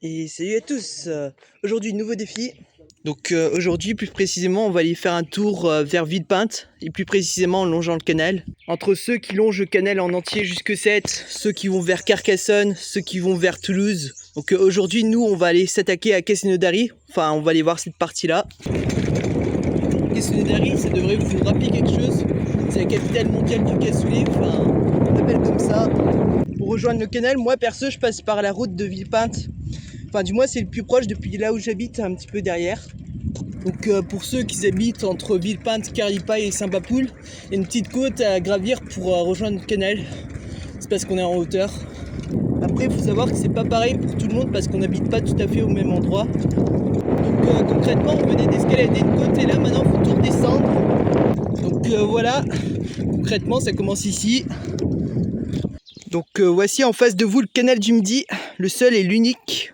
Et salut à tous, aujourd'hui nouveau défi. Donc aujourd'hui plus précisément on va aller faire un tour vers Villepinte et plus précisément en longeant le canal. Entre ceux qui longent le canal en entier jusque Sète, ceux qui vont vers Carcassonne, ceux qui vont vers Toulouse. Donc aujourd'hui nous on va aller s'attaquer à Cassinodary, enfin on va aller voir cette partie là. Cassinodary, ça devrait vous rappeler quelque chose, c'est la capitale mondiale du cassoulet, enfin on l'appelle comme ça. Pour rejoindre le canal, moi perso je passe par la route de Villepinte. Enfin du moins c'est le plus proche depuis là où j'habite, un petit peu derrière. Donc pour ceux qui habitent entre Villepinte, Carlipaille et Saint-Papoul, il y a une petite côte à gravir pour rejoindre le canal. C'est parce qu'on est en hauteur. Après il faut savoir que c'est pas pareil pour tout le monde parce qu'on n'habite pas tout à fait au même endroit. Donc concrètement on venait d'escalader une côte et là maintenant il faut tout redescendre. Donc voilà, concrètement ça commence ici. Donc voici en face de vous le canal du Midi, le seul et l'unique.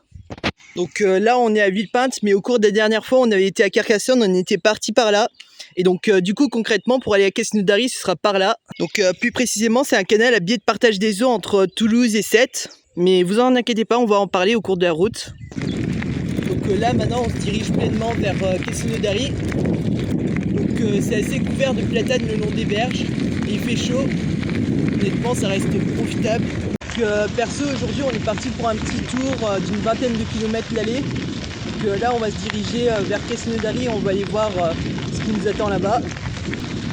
Donc là on est à Villepinte, mais au cours des dernières fois on avait été à Carcassonne, on était parti par là. Et donc du coup concrètement pour aller à Cassinodary ce sera par là. Donc plus précisément c'est un canal à biais de partage des eaux entre Toulouse et Sète. Mais vous en inquiétez pas, on va en parler au cours de la route. Donc là maintenant on se dirige pleinement vers Cassinodary. Donc c'est assez couvert de platanes le long des berges et il fait chaud. Honnêtement ça reste profitable. Perso aujourd'hui on est parti pour un petit tour d'une vingtaine de kilomètres l'aller. Donc là on va se diriger vers Cassinodary, on va aller voir ce qui nous attend là-bas.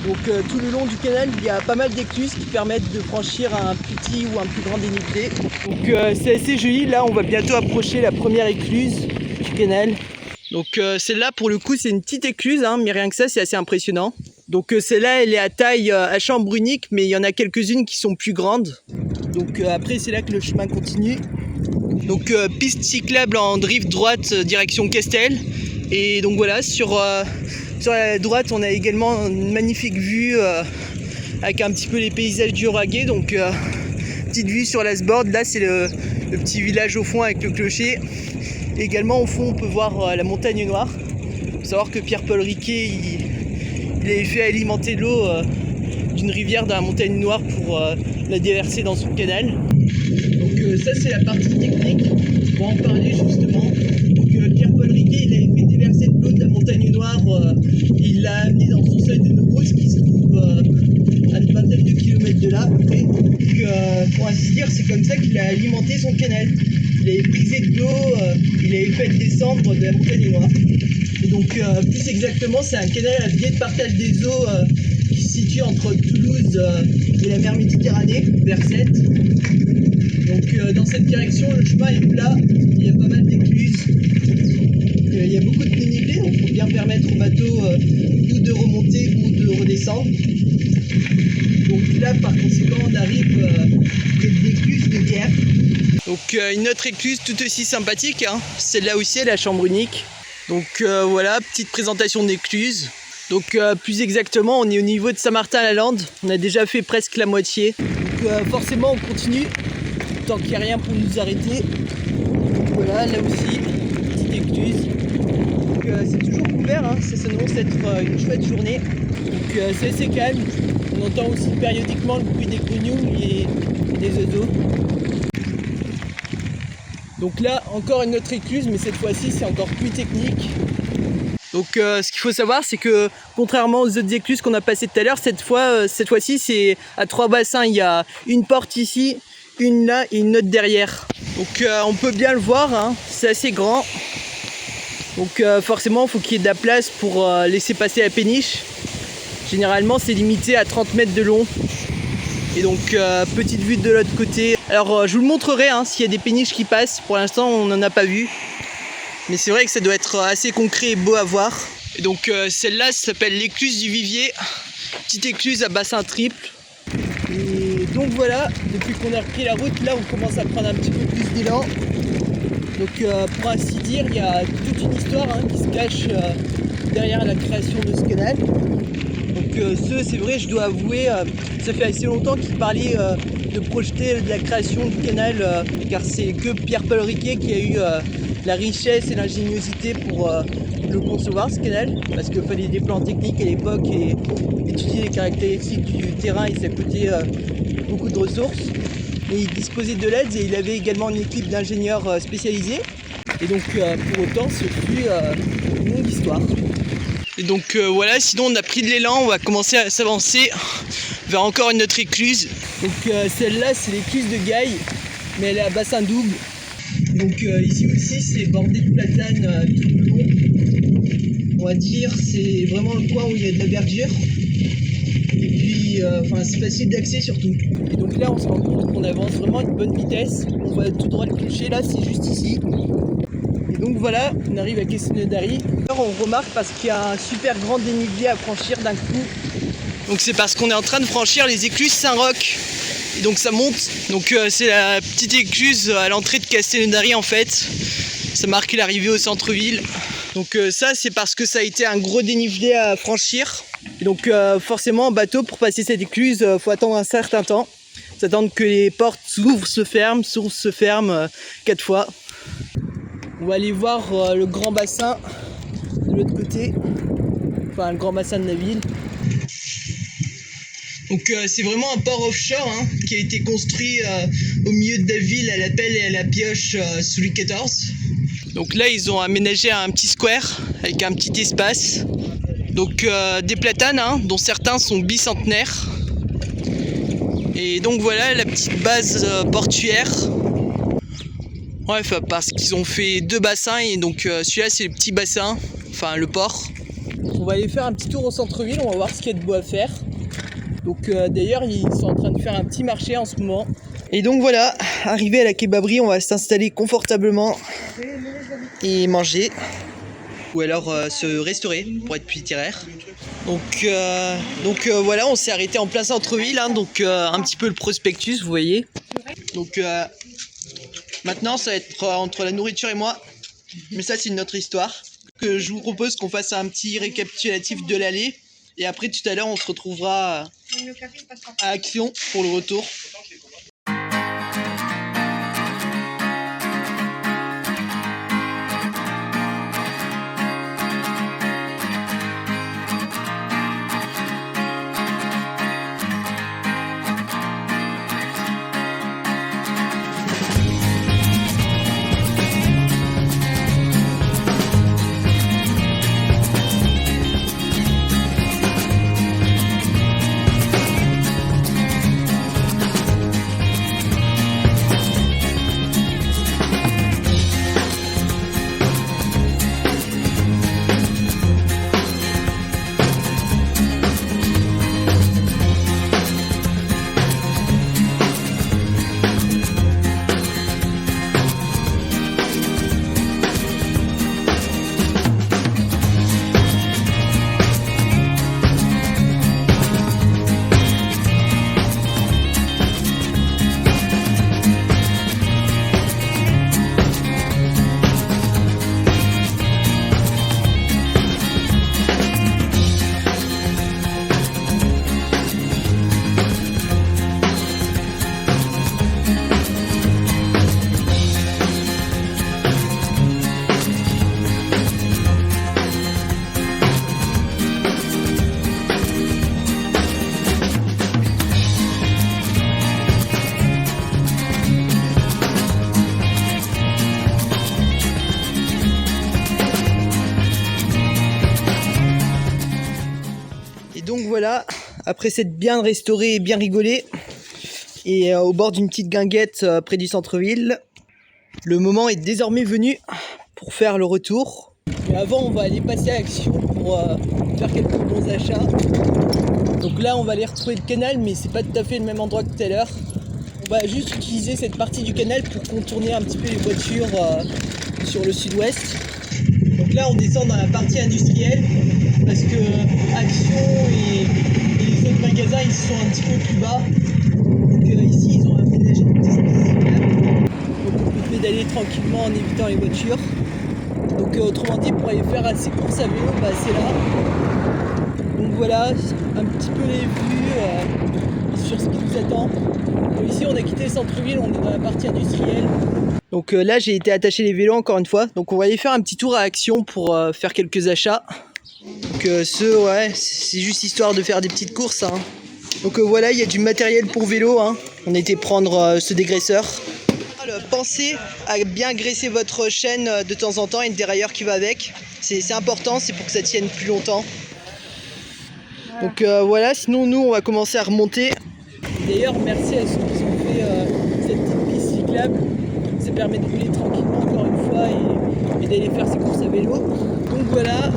Donc tout le long du canal il y a pas mal d'écluses qui permettent de franchir un petit ou un plus grand dénivelé. Donc c'est assez joli, là on va bientôt approcher la première écluse du canal. Donc celle-là pour le coup c'est une petite écluse hein, mais rien que ça c'est assez impressionnant. Donc celle-là elle est à taille à chambre unique mais il y en a quelques-unes qui sont plus grandes. Donc après c'est là que le chemin continue. Donc piste cyclable en drift droite direction Castel. Et donc voilà sur la droite on a également une magnifique vue avec un petit peu les paysages du Lauragais. Donc petite vue sur l'Asbord, là c'est le petit village au fond avec le clocher. Et également au fond on peut voir la montagne Noire. Il faut savoir que Pierre-Paul Riquet il avait fait alimenter l'eau d'une rivière dans la montagne Noire pour la déverser dans son canal. Donc ça c'est la partie technique, on va en parler justement. Donc Pierre-Paul Riquet il avait fait déverser de l'eau de la montagne Noire, il l'a amené dans son seuil de Neuros qui se trouve à une vingtaine de kilomètres de là à peu près. Donc pour ainsi dire c'est comme ça qu'il a alimenté son canal. Il avait brisé de l'eau, il avait fait descendre de la montagne Noire. Et donc plus exactement c'est un canal à biais de partage des eaux qui se situe entre Toulouse et la mer Méditerranée vers Sète. Donc dans cette direction le chemin est plat, il y a pas mal d'écluses. Il y a beaucoup de dénivelé, donc il faut bien permettre au bateau ou de remonter ou de redescendre. Donc là par conséquent on arrive près de l'écluse de Guerre. Donc une autre écluse tout aussi sympathique, hein. Celle-là aussi elle a chambre unique. Donc voilà, petite présentation d'écluse. Donc plus exactement on est au niveau de Saint-Martin-la-Lande, on a déjà fait presque la moitié. Donc forcément on continue, tant qu'il n'y a rien pour nous arrêter. Donc, voilà, là aussi, petite écluse. Donc c'est toujours couvert, hein. Ça s'annonce être une chouette journée. Donc c'est assez calme, on entend aussi périodiquement le bruit des grenouilles et des oiseaux. Donc là encore une autre écluse mais cette fois-ci c'est encore plus technique. Donc ce qu'il faut savoir c'est que contrairement aux autres écluses qu'on a passées tout à l'heure, cette fois-ci c'est à 3 bassins, il y a une porte ici, une là et une autre derrière. Donc on peut bien le voir, hein, c'est assez grand. Donc forcément il faut qu'il y ait de la place pour laisser passer la péniche. Généralement c'est limité à 30 mètres de long. Et donc petite vue de l'autre côté. Alors je vous le montrerai hein, s'il y a des péniches qui passent. Pour l'instant on n'en a pas vu. Mais c'est vrai que ça doit être assez concret et beau à voir. Et donc celle-là s'appelle l'écluse du Vivier. Petite écluse à bassin triple. Et donc voilà, depuis qu'on a repris la route, là on commence à prendre un petit peu plus d'élan. Donc pour ainsi dire, il y a toute une histoire hein, qui se cache derrière la création de ce canal. Donc c'est vrai, je dois avouer, ça fait assez longtemps qu'il parlait de projeter de la création du canal, car c'est que Pierre-Paul Riquet qui a eu la richesse et l'ingéniosité pour le concevoir ce canal, parce qu'il fallait des plans techniques à l'époque et étudier les caractéristiques du terrain et ça coûtait beaucoup de ressources. Et il disposait de l'aide et il avait également une équipe d'ingénieurs spécialisés. Et donc pour autant ce fut une longue histoire. Et donc voilà, sinon on a pris de l'élan, on va commencer à s'avancer vers encore une autre écluse. Donc celle-là c'est l'écluse de Gaille, mais elle est à bassin double. Donc ici aussi c'est bordé de platanes tout le long. On va dire c'est vraiment le coin où il y a de la verdure. Et puis c'est facile d'accès surtout. Et donc là on se rend compte qu'on avance vraiment à une bonne vitesse. On va tout droit le clocher, là c'est juste ici. Et donc voilà, on arrive à Castellodari. Alors on remarque parce qu'il y a un super grand dénivelé à franchir d'un coup. Donc c'est parce qu'on est en train de franchir les écluses Saint-Roch. Et donc ça monte. Donc c'est la petite écluse à l'entrée de Castellodari en fait. Ça marque l'arrivée au centre-ville. Donc ça c'est parce que ça a été un gros dénivelé à franchir. Et donc forcément en bateau pour passer cette écluse, faut attendre un certain temps. Faut attendre que les portes s'ouvrent, se ferment, 4 fois. On va aller voir le grand bassin de l'autre côté, enfin le grand bassin de la ville. Donc c'est vraiment un port offshore qui a été construit au milieu de la ville à la pelle et à la pioche sous Louis XIV. Donc là ils ont aménagé un petit square avec un petit espace. Donc des platanes dont certains sont bicentenaires. Et donc voilà la petite base portuaire. Ouais, parce qu'ils ont fait 2 bassins et donc celui-là c'est le petit bassin, enfin le port. On va aller faire un petit tour au centre-ville, on va voir ce qu'il y a de beau à faire. Donc d'ailleurs ils sont en train de faire un petit marché en ce moment. Et donc voilà, arrivé à la kebaberie, on va s'installer confortablement et manger. Ou alors se restaurer pour être plus littéraire. Donc voilà, on s'est arrêté en plein centre-ville, donc un petit peu le prospectus, vous voyez. Donc maintenant, ça va être entre la nourriture et moi, mais ça c'est une autre histoire. Que je vous propose qu'on fasse un petit récapitulatif de l'aller, et après tout à l'heure on se retrouvera à Action pour le retour. Donc voilà, après s'être bien restauré et bien rigolé, et au bord d'une petite guinguette près du centre-ville, le moment est désormais venu pour faire le retour. Mais avant, on va aller passer à Action pour faire quelques bons achats. Donc là, on va aller retrouver le canal, mais c'est pas tout à fait le même endroit que tout à l'heure. On va juste utiliser cette partie du canal pour contourner un petit peu les voitures sur le sud-ouest. Donc là, on descend dans la partie industrielle parce que Action et les autres magasins ils sont un petit peu plus bas. Donc ici, ils ont aménagé une petite cyclable. Donc on peut pédaler tranquillement en évitant les voitures. Donc autrement dit, pour aller faire ses courses à vélo, c'est là. Donc voilà, un petit peu les vues sur ce qui nous attend. Donc, ici, on a quitté le centre-ville, on est dans la partie industrielle. Donc là j'ai été attacher les vélos encore une fois. Donc on va aller faire un petit tour à Action pour faire quelques achats. Donc c'est juste histoire de faire des petites courses. Donc voilà, il y a du matériel pour vélo. On a été prendre ce dégraisseur. Alors, pensez à bien graisser votre chaîne de temps en temps et le dérailleur qui va avec. C'est important, c'est pour que ça tienne plus longtemps. Donc voilà, sinon nous on va commencer à remonter. D'ailleurs merci à ceux qui ont fait cette petite piste cyclable. Ça permet de rouler tranquillement encore une fois et d'aller faire ses courses à vélo. Donc voilà,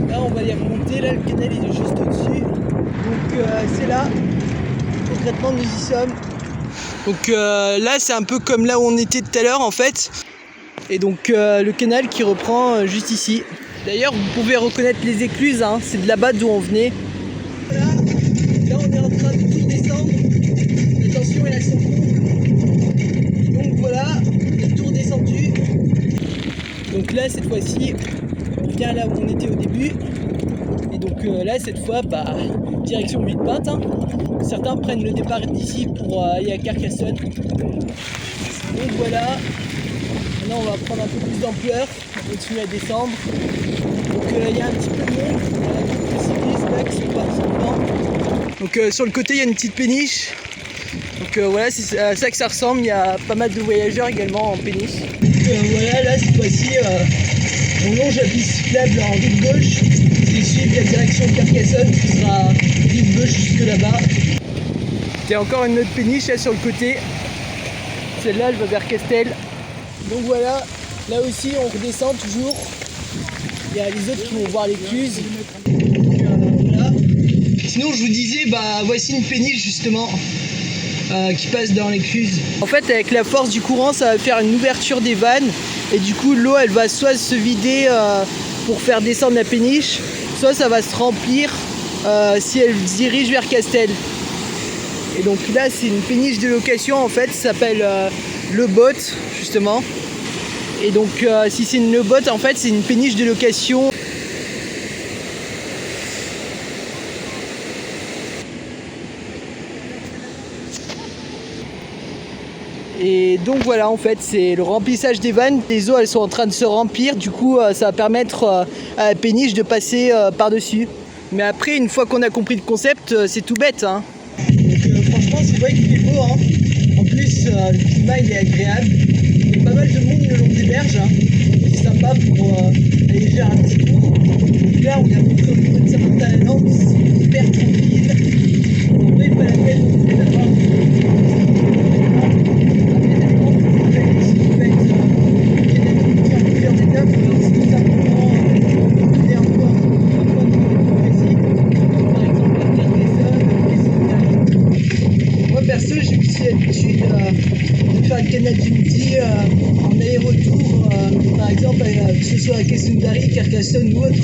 là on va aller remonter, là le canal il est juste au-dessus. Donc c'est là, concrètement nous y sommes. Donc là c'est un peu comme là où on était tout à l'heure en fait. Et donc le canal qui reprend juste ici. D'ailleurs vous pouvez reconnaître les écluses, hein, c'est de là-bas d'où on venait. Voilà, là on est en train de tout descendre. Attention il y a son comble. Donc voilà, on est tout redescendu. Donc là cette fois-ci on vient là où on était au début. Et donc là cette fois direction Villepinte, hein. Certains prennent le départ d'ici pour aller à Carcassonne. Donc voilà, maintenant on va prendre un peu plus d'ampleur, on va continuer à descendre. Donc il y a un petit peu de monde, il y a quelques cyclistes là qui sont partis devant. Donc sur le côté il y a une petite péniche. Donc voilà, c'est à ça que ça ressemble, il y a pas mal de voyageurs également en péniche. Donc voilà, là cette fois-ci on longe la piste cyclable en rive gauche. C'est suivre la direction de Carcassonne qui sera rive gauche jusque là-bas. Il y a encore une autre péniche là sur le côté. Celle-là elle va vers Castel. Donc voilà, là aussi on redescend toujours. Il y a les autres qui vont voir l'écluse. Voilà. Sinon je vous disais, voici une péniche justement qui passe dans l'écluse. En fait avec la force du courant ça va faire une ouverture des vannes. Et du coup l'eau elle va soit se vider pour faire descendre la péniche, soit ça va se remplir si elle se dirige vers Castel. Et donc là c'est une péniche de location en fait, ça s'appelle le boat justement. Et donc si c'est une boat en fait c'est une péniche de location. Et donc voilà en fait c'est le remplissage des vannes. Les eaux elles sont en train de se remplir, du coup ça va permettre à la péniche de passer par dessus. Mais après une fois qu'on a compris le concept c'est tout bête, hein. Donc franchement c'est vrai qu'il fait beau, hein. En plus le climat il est agréable. Il y a pas mal de monde le long des berges, hein. C'est sympa pour aller faire un petit tour. Donc là on est à peu près au niveau de Saint-Martin-la-Lampe, c'est hyper tranquille. En vrai pas la peine d'avoir j'ai aussi l'habitude de faire le canal du Midi en aller-retour, par exemple, que ce soit à Kesundari, Carcassonne ou autre.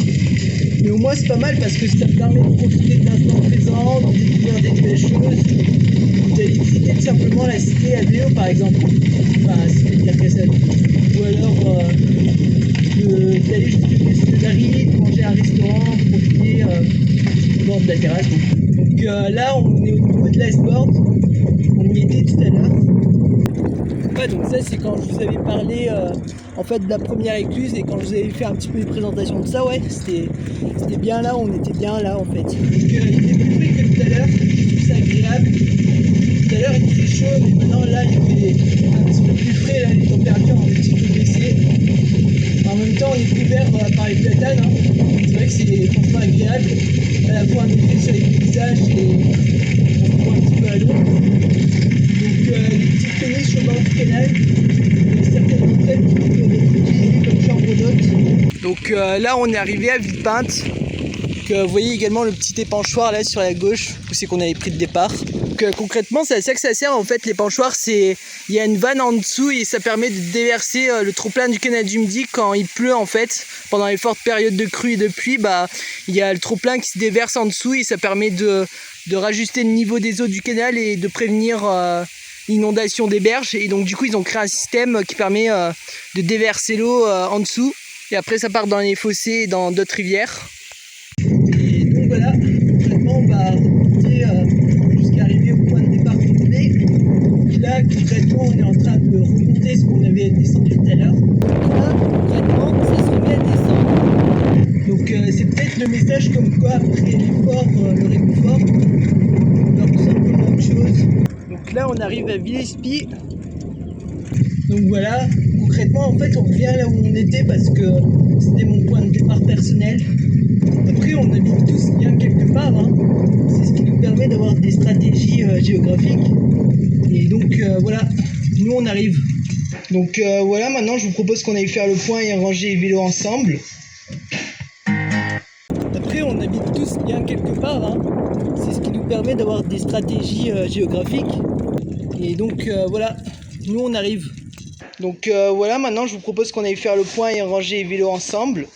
Mais au moins c'est pas mal parce que ça me permet de profiter de l'instant présent, de découvrir des nouvelles choses, d'aller visiter tout simplement la cité à vélo par exemple, enfin la cité de Carcassonne. Ou alors d'aller jusqu'à Kesundari, de manger à un restaurant, de profiter de la terrasse. Donc là on est au niveau de l'iceboard. On y était tout à l'heure. Ouais, donc ça c'est quand je vous avais parlé en fait de la première écluse et quand je vous avais fait un petit peu les présentations de ça, ouais, c'était bien là, on était bien là en fait. Donc il était plus frais que tout à l'heure, c'est agréable. Tout à l'heure il faisait chaud, mais maintenant là il fait un petit peu plus frais, là les températures ont un petit peu baissé. En même temps on est couvert par les platanes, hein. C'est vrai que c'est franchement agréable, à la fois un effet sur les paysages et on se voit un petit peu à l'eau. Donc une petite péniche au bord du canal, certaines d'entre elles qui peuvent être utilisées comme chambre d'hôte. Donc là on est arrivé à Villepinte. Vous voyez également le petit épanchoir là sur la gauche où c'est qu'on avait pris le départ. Donc concrètement c'est à ça que ça sert en fait l'épanchoir, c'est il y a une vanne en dessous et ça permet de déverser le trop-plein du canal du Midi quand il pleut en fait. Pendant les fortes périodes de crue et de pluie, il y a le trop-plein qui se déverse en dessous et ça permet de rajuster le niveau des eaux du canal et de prévenir l'inondation des berges. Et donc du coup ils ont créé un système qui permet de déverser l'eau en dessous et après ça part dans les fossés et dans d'autres rivières. Et donc voilà, concrètement on va remonter jusqu'à arriver au point de départ complet. Et là concrètement on est en train de remonter ce qu'on avait descendu tout à l'heure. Là concrètement ça se remet à descendre. Donc c'est peut-être le message comme quoi après l'effort, le réconfort, on a tout simplement autre chose. Donc là on arrive à Villespie. Donc voilà, concrètement en fait on revient là où on était parce que c'était mon point de départ personnel. Après on habite tous bien quelque part, hein. C'est ce qui nous permet d'avoir des stratégies géographiques. Et donc voilà, nous on arrive. Donc voilà, maintenant je vous propose qu'on aille faire le point et ranger les vélos ensemble. Après on habite tous bien quelque part, hein. C'est ce qui nous permet d'avoir des stratégies géographiques. Et donc voilà, nous on arrive. Donc voilà, maintenant je vous propose qu'on aille faire le point et ranger les vélos ensemble.